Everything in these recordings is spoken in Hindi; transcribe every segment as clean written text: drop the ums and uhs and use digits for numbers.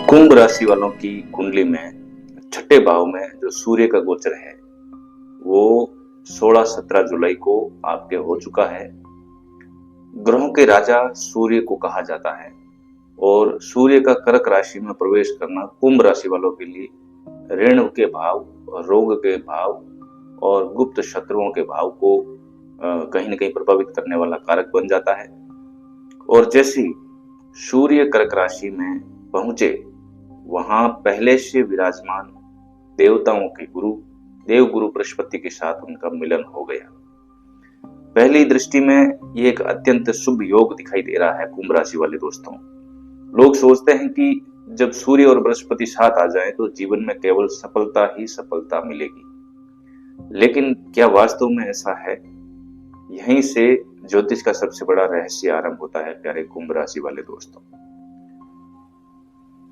कुंभ राशि वालों की कुंडली में छठे भाव में जो सूर्य का गोचर है वो 16-17 जुलाई को आपके हो चुका है। ग्रहों के राजा सूर्य को कहा जाता है और सूर्य का कर्क राशि में प्रवेश करना कुंभ राशि वालों के लिए ऋण के भाव, रोग के भाव और गुप्त शत्रुओं के भाव को कहीं न कहीं प्रभावित करने वाला कारक बन जाता है। और जैसे ही सूर्य कर्क राशि में पहुंचे, वहां पहले से विराजमान देवताओं के गुरु देव गुरु बृहस्पति के साथ उनका मिलन हो गया। पहली दृष्टि में ये एक अत्यंत शुभ योग दिखाई दे रहा है कुंभ राशि वाले दोस्तों। लोग सोचते हैं कि जब सूर्य और बृहस्पति साथ आ जाएं तो जीवन में केवल सफलता ही सफलता मिलेगी, लेकिन क्या वास्तव में ऐसा है? यहीं से ज्योतिष का सबसे बड़ा रहस्य आरंभ होता है प्यारे कुंभ राशि वाले दोस्तों।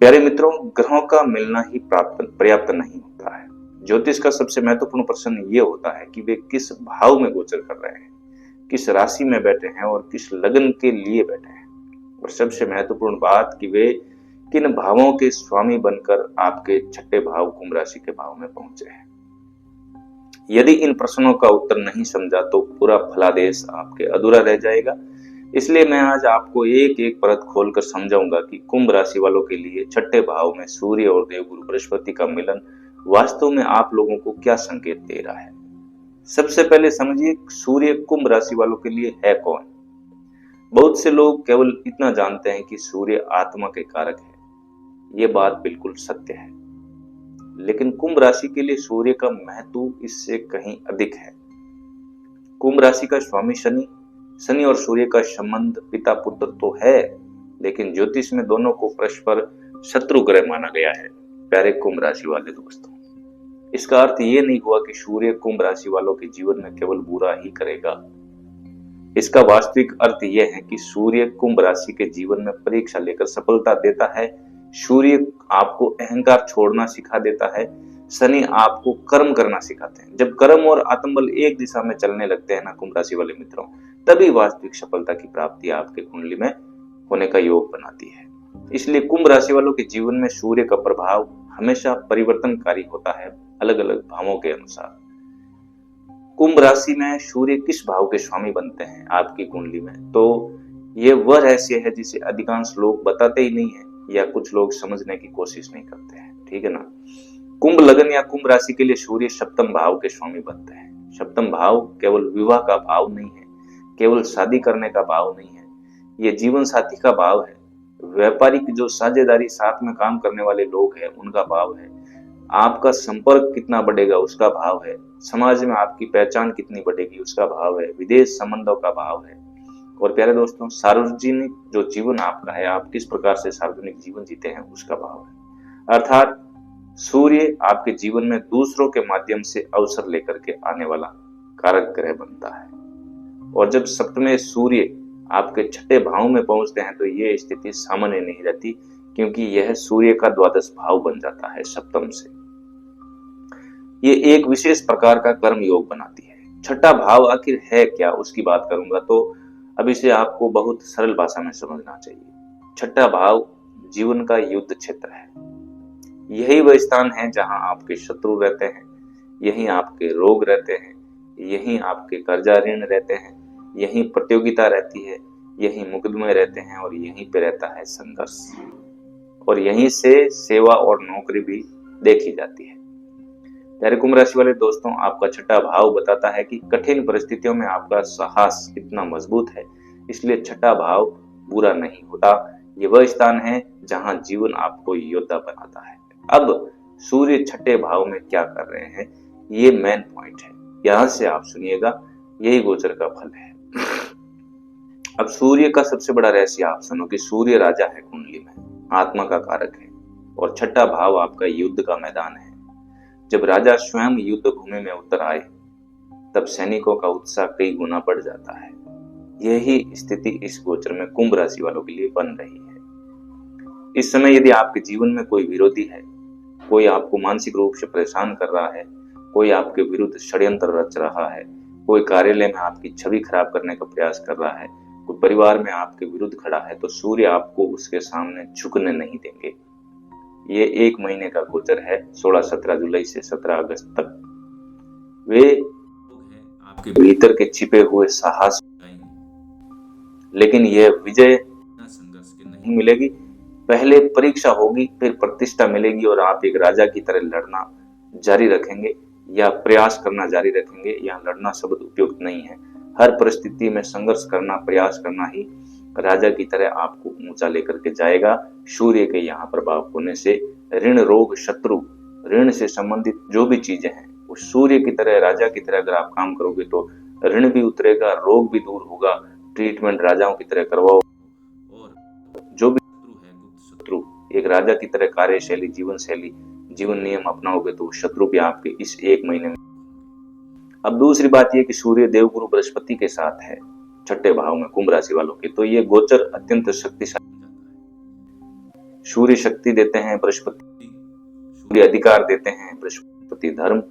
प्यारे मित्रों, ग्रहों का मिलना ही पर्याप्त नहीं होता है। ज्योतिष का सबसे महत्वपूर्ण प्रश्न ये होता है कि वे किस भाव में गोचर कर रहे हैं, किस राशि में बैठे हैं और किस लगन के लिए बैठे हैं, और सबसे महत्वपूर्ण बात कि वे किन भावों के स्वामी बनकर आपके छठे भाव कुंभ राशि के भाव में पहुंचे हैं। यदि इन प्रश्नों का उत्तर नहीं समझा तो पूरा फलादेश आपके अधूरा रह जाएगा। इसलिए मैं आज आपको एक एक परत खोलकर समझाऊंगा कि कुंभ राशि वालों के लिए छठे भाव में सूर्य और देवगुरु बृहस्पति का मिलन वास्तव में आप लोगों को क्या संकेत दे रहा है। सबसे पहले समझिए, सूर्य कुंभ राशि वालों के लिए है कौन। बहुत से लोग केवल इतना जानते हैं कि सूर्य आत्मा के कारक है। ये बात बिल्कुल सत्य है, लेकिन कुंभ राशि के लिए सूर्य का महत्व इससे कहीं अधिक है। कुंभ राशि का स्वामी शनि और सूर्य का संबंध पिता पुत्र तो है, लेकिन ज्योतिष में दोनों को परस्पर शत्रु ग्रह माना गया है प्यारे कुंभ राशि वाले दोस्तों। इसका अर्थ ये नहीं हुआ कि सूर्य कुंभ राशि वालों के जीवन में केवल बुरा ही करेगा। इसका वास्तविक अर्थ यह है कि सूर्य कुंभ राशि के जीवन में परीक्षा लेकर सफलता देता है। सूर्य आपको अहंकार छोड़ना सिखा देता है। शनि आपको कर्म करना सिखाते हैं। जब कर्म और आत्मबल एक दिशा में चलने लगते हैं ना कुंभ राशि वाले मित्रों, तभी वास्तविक सफलता की प्राप्ति आपके कुंडली में होने का योग बनाती है। इसलिए कुंभ राशि वालों के जीवन में सूर्य का प्रभाव हमेशा परिवर्तनकारी होता है, अलग अलग भावों के अनुसार। कुंभ राशि में सूर्य किस भाव के स्वामी बनते हैं आपकी कुंडली में, तो ये वह रहस्य है जिसे अधिकांश लोग बताते ही नहीं है या कुछ लोग समझने की कोशिश नहीं करते हैं। ठीक है ना। कुंभ लगन या कुंभ राशि के लिए सूर्य सप्तम भाव के स्वामी बनते हैं। सप्तम भाव केवल विवाह का भाव नहीं है, केवल शादी करने का भाव नहीं है, ये जीवन साथी का भाव है। व्यापारिक जो साझेदारी साथ में काम करने वाले लोग हैं उनका भाव है। आपका संपर्क कितना बढ़ेगा उसका भाव है। समाज में आपकी पहचान कितनी बढ़ेगी उसका भाव है। विदेश संबंधों का भाव है। और प्यारे दोस्तों, सार्वजनिक जो जीवन आपका है, आप किस प्रकार से सार्वजनिक जीवन जीते हैं उसका भाव है। अर्थात सूर्य आपके जीवन में दूसरों के माध्यम से अवसर लेकर के आने वाला कारक ग्रह बनता है। और जब सप्तमें सूर्य आपके छठे भाव में पहुंचते हैं तो ये स्थिति सामान्य नहीं रहती, क्योंकि यह सूर्य का द्वादश भाव बन जाता है सप्तम से। ये एक विशेष प्रकार का कर्म योग बनाती है। छठा भाव आखिर है क्या, उसकी बात करूंगा तो अब इसे आपको बहुत सरल भाषा में समझना चाहिए। छठा भाव जीवन का युद्ध क्षेत्र है। यही वह स्थान है जहां आपके शत्रु रहते हैं, यहीं आपके रोग रहते हैं, यहीं आपके कर्जा ऋण रहते हैं, यहीं प्रतियोगिता रहती है, यहीं मुकदमे रहते हैं और यहीं पे रहता है संघर्ष। और यहीं से सेवा और नौकरी भी देखी जाती है। प्यारे कुंभ राशि वाले दोस्तों, आपका छठा भाव बताता है कि कठिन परिस्थितियों में आपका साहस कितना मजबूत है। इसलिए छठा भाव बुरा नहीं होता। ये वह स्थान है जहां जीवन आपको योद्धा बनाता है। अब सूर्य छठे भाव में क्या कर रहे हैं, ये मेन पॉइंट है। यहां से आप सुनिएगा, यही गोचर का फल है। अब सूर्य का सबसे बड़ा रहस्य आप सुनो कि सूर्य राजा है कुंडली में, आत्मा का कारक है, और छठा भाव आपका युद्ध का मैदान है। जब राजा स्वयं युद्ध भूमि में उतर आए तब सैनिकों का उत्साह कई गुना बढ़ जाता है। यही स्थिति इस गोचर में कुंभ राशि वालों के लिए बन रही है। इस समय यदि आपके जीवन में कोई विरोधी है, कोई आपको मानसिक रूप से परेशान कर रहा है, कोई आपके विरुद्ध षड्यंत्र रच रहा है, कोई कार्यालय में आपकी छवि खराब करने का प्रयास कर रहा है, परिवार में आपके विरुद्ध खड़ा है, तो सूर्य आपको उसके सामने झुकने नहीं देंगे। ये 1 महीने का गोचर है, 16-17 जुलाई से 17 अगस्त तक। वे आपके भीतर के छिपे हुए साहस, लेकिन यह विजय संघर्ष के नहीं मिलेगी। पहले परीक्षा होगी, फिर प्रतिष्ठा मिलेगी और आप एक राजा की तरह लड़ना जारी रखेंगे या प्रयास करना जारी रखेंगे। यहाँ लड़ना शब्द उपयुक्त नहीं है। हर परिस्थिति में संघर्ष करना, प्रयास करना ही राजा की तरह आपको ऊंचा लेकर के जाएगा। सूर्य के यहाँ प्रभाव होने से ऋण, रोग, शत्रु, ऋण से संबंधित जो भी चीजें हैं वो सूर्य की तरह, राजा की तरह अगर आप काम करोगे तो ऋण भी उतरेगा, रोग भी दूर होगा, ट्रीटमेंट राजाओं की तरह करवाओ और जो भी शत्रु है, गुप्त शत्रु, एक राजा की तरह कार्यशैली, जीवन शैली, जीवन नियम अपनाओगे तो शत्रु भी आपके इस 1 महीने में। अब दूसरी बात यह कि सूर्य देवगुरु बृहस्पति के साथ है 6ठे भाव में कुंभ राशि वालों के, तो ये गोचर अत्यंत शक्तिशाली। सूर्य शक्ति देते हैं बृहस्पति, सूर्य अधिकार देते हैं बृहस्पति, धर्म,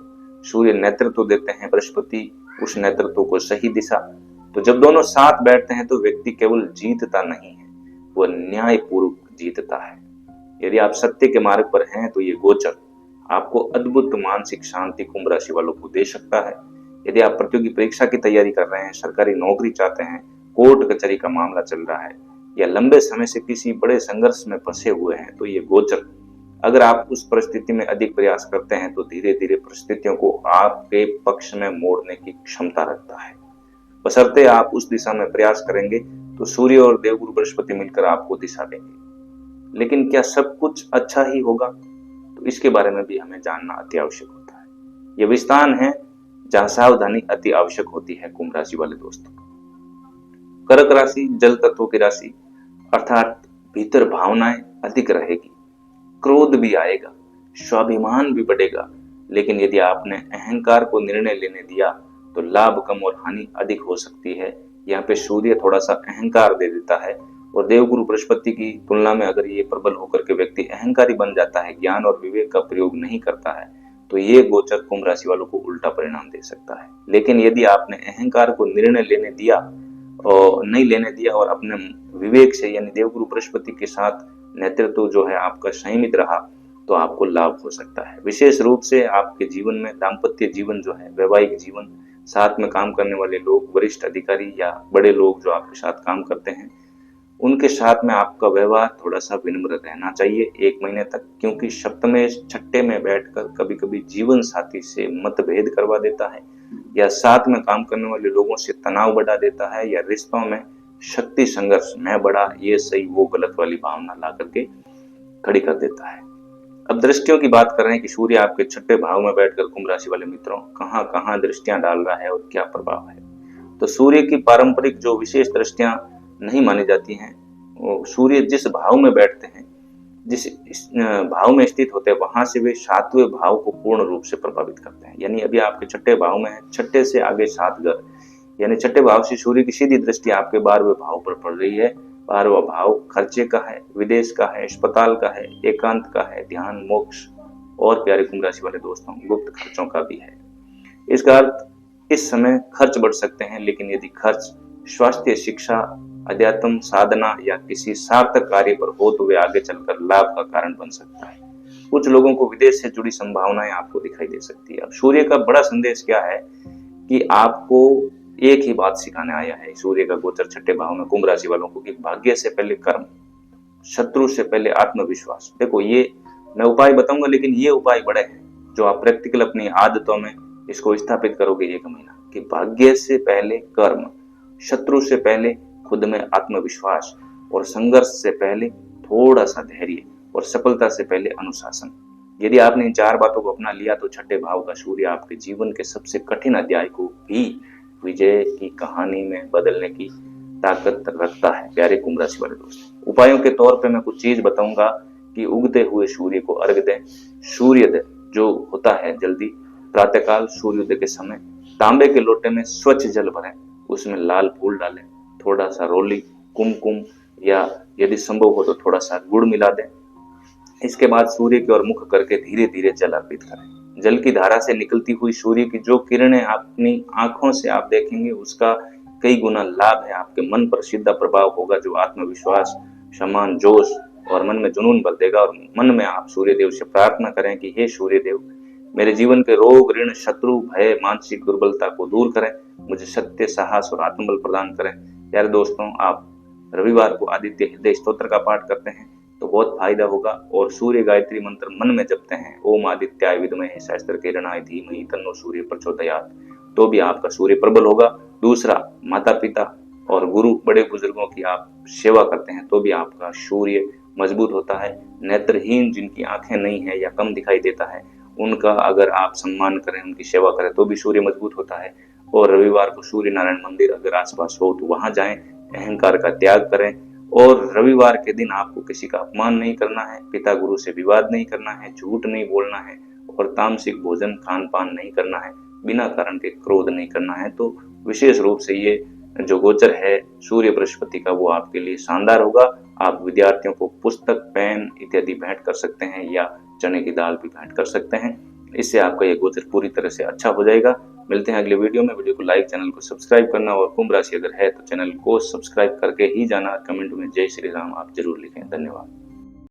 सूर्य नेतृत्व देते हैं बृहस्पति, उस नेतृत्व को सही दिशा। तो जब दोनों साथ बैठते हैं तो व्यक्ति केवल जीतता नहीं है, वह न्यायपूर्वक जीतता है। यदि आप सत्य के मार्ग पर हैं तो ये गोचर आपको अद्भुत मानसिक शांति कुंभ राशि वालों को दे सकता है। यदि आप प्रतियोगी परीक्षा की तैयारी कर रहे हैं, सरकारी नौकरी चाहते हैं, कोर्ट कचहरी का मामला चल रहा है या लंबे समय से किसी बड़े संघर्ष में फंसे हुए हैं, तो ये गोचर, अगर आप उस परिस्थिति में अधिक प्रयास करते हैं तो धीरे धीरे परिस्थितियों को आपके पक्ष में मोड़ने की क्षमता रखता है। बशर्ते आप उस दिशा में प्रयास करेंगे तो सूर्य और देवगुरु बृहस्पति मिलकर आपको दिशा देंगे। लेकिन क्या सब कुछ अच्छा ही होगा? तो इसके बारे में भी हमें जानना अति आवश्यक होता है। यह वे स्थान है जहां सावधानी अति आवश्यक होती है कुंभ राशि वाले दोस्तों। कर्क राशि जल तत्व की राशि, अर्थात भीतर भावनाएं अधिक रहेगी, क्रोध भी आएगा, स्वाभिमान भी बढ़ेगा। लेकिन यदि आपने अहंकार को निर्णय लेने दिया तो लाभ कम और हानि अधिक हो सकती है। यहाँ पे सूर्य थोड़ा सा अहंकार दे देता है और देवगुरु बृहस्पति की तुलना में अगर ये प्रबल होकर के व्यक्ति अहंकारी बन जाता है, ज्ञान और विवेक का प्रयोग नहीं करता है, तो ये गोचर कुंभ राशि वालों को उल्टा परिणाम दे सकता है। लेकिन यदि आपने अहंकार को निर्णय लेने दिया और नहीं लेने दिया और अपने विवेक से यानी देवगुरु बृहस्पति के साथ नेतृत्व जो है आपका संयमित रहा तो आपको लाभ हो सकता है। विशेष रूप से आपके जीवन में दाम्पत्य जीवन जो है, वैवाहिक जीवन, साथ में काम करने वाले लोग, वरिष्ठ अधिकारी या बड़े लोग जो आपके साथ काम करते हैं, उनके साथ में आपका व्यवहार थोड़ा सा विनम्र रहना चाहिए 1 महीने तक, क्योंकि सप्तमे छठे में बैठकर कभी कभी जीवन साथी से मतभेद करवा देता है या साथ में काम करने वाले लोगों से तनाव बढ़ा देता है या रिश्तों में शक्ति संघर्ष, मैं बड़ा ये सही वो गलत वाली भावना ला करके खड़ी कर देता है। अब दृष्टियों की बात कर रहे हैं कि सूर्य आपके 6ठे भाव में बैठकर कुंभ राशि वाले मित्रों कहां कहां दृष्टियां डाल रहा है और क्या प्रभाव है। तो सूर्य की पारंपरिक जो विशेष दृष्टियां नहीं मानी जाती हैं, वो सूर्य जिस भाव में बैठते हैं, जिस भाव में स्थित होते हैं, वहां से वे 7वें भाव को पूर्ण रूप से प्रभावित करते हैं। यानी अभी आपके 6ठे भाव में है, 6ठे से आगे 7 घर, यानी 6ठे भाव से सूर्य की सीधी दृष्टि आपके 12वें भाव पर पड़ रही है। 12वां भाव खर्चे का है, विदेश का है, अस्पताल का है, एकांत का है, ध्यान, मोक्ष और प्यारे कुंभ राशि वाले दोस्तों गुप्त खर्चों का भी है। इसका अर्थ इस समय खर्च बढ़ सकते हैं, लेकिन यदि खर्च स्वास्थ्य, शिक्षा, अध्यात्म, साधना या किसी सार्थक कार्य पर हो तो वे आगे चलकर लाभ का कारण बन सकता है। कुछ लोगों को विदेश से जुड़ी संभावनाएं आपको दिखाई दे सकती है। अब सूर्य का बड़ा संदेश क्या है कि आपको एक ही बात सिखाने आया है सूर्य का गोचर 6ठे भाव में कुंभ राशि वालों को, कि भाग्य से पहले कर्म, शत्रु से पहले आत्मविश्वास। देखो ये मैं उपाय बताऊंगा, लेकिन ये उपाय बड़े हैं जो आप प्रैक्टिकल अपनी आदतों में इसको स्थापित करोगे 1 महीना, कि भाग्य से पहले कर्म, शत्रु से पहले खुद में आत्मविश्वास और संघर्ष से पहले थोड़ा सा धैर्य और सफलता से पहले अनुशासन। यदि आपने इन 4 बातों को अपना लिया तो 6ठे भाव का सूर्य आपके जीवन के सबसे कठिन अध्याय को भी विजय की कहानी में बदलने की ताकत रखता है। प्यारे कुंभ राशि वाले दोस्तों, उपायों के तौर पे मैं कुछ चीज बताऊंगा कि उगते हुए सूर्य को अर्घ दें। सूर्योदय जो होता है जल्दी प्रातःकाल सूर्योदय के समय तांबे के लोटे में स्वच्छ जल भरें, उसमें लाल फूल डालें, थोड़ा सा रोली, कुमकुम या यदि संभव हो तो थोड़ा सा गुड़ मिला दें। इसके बाद सूर्य की ओर मुख करके धीरे धीरे जल अर्पित करें। जल की धारा से निकलती हुई सूर्य की जो किरणें अपनी आंखों से आप देखेंगे उसका कई गुना लाभ है, आपके मन पर सीधा प्रभाव होगा जो आत्मविश्वास, सम्मान, जोश और मन में जुनून भर देगा। और मन में आप सूर्य देव से प्रार्थना करें कि हे सूर्य देव, मेरे जीवन के रोग, ऋण, शत्रु, भय, मानसिक दुर्बलता को दूर करें, मुझे सत्य, साहस और आत्मबल प्रदान करें। प्यारे दोस्तों, आप रविवार को आदित्य हृदय स्तोत्र का पाठ करते हैं तो बहुत फायदा होगा। और सूर्य गायत्री मंत्र मन में जपते हैं, ओम आदित्याय विद्महे सहस्त्र किरणाय धीमहि तन्नो सूर्य प्रचोदयात्, तो भी आपका सूर्य प्रबल होगा। दूसरा, माता पिता और गुरु, बड़े बुजुर्गों की आप सेवा करते हैं तो भी आपका सूर्य मजबूत होता है। नेत्रहीन जिनकी आंखें नहीं है या कम दिखाई देता है, उनका अगर आप सम्मान करें, उनकी सेवा करें तो भी सूर्य मजबूत होता है। और रविवार को सूर्य नारायण मंदिर अगर आसपास हो तो वहां जाएं, अहंकार का त्याग करें। और रविवार के दिन आपको किसी का अपमान नहीं करना है, पिता गुरु से विवाद नहीं करना है, झूठ नहीं बोलना है और तामसिक भोजन खान पान नहीं करना है, बिना कारण के क्रोध नहीं करना है। तो विशेष रूप से ये जो गोचर है सूर्य बृहस्पति का, वो आपके लिए शानदार होगा। आप विद्यार्थियों को पुस्तक, पेन इत्यादि भेंट कर सकते हैं या चने की दाल भी भेंट कर सकते हैं। इससे आपका ये गोचर पूरी तरह से अच्छा हो जाएगा। मिलते हैं अगले वीडियो में। वीडियो को लाइक, चैनल को सब्सक्राइब करना, और कुंभ राशि अगर है तो चैनल को सब्सक्राइब करके ही जाना। कमेंट में जय श्री राम आप जरूर लिखें। धन्यवाद।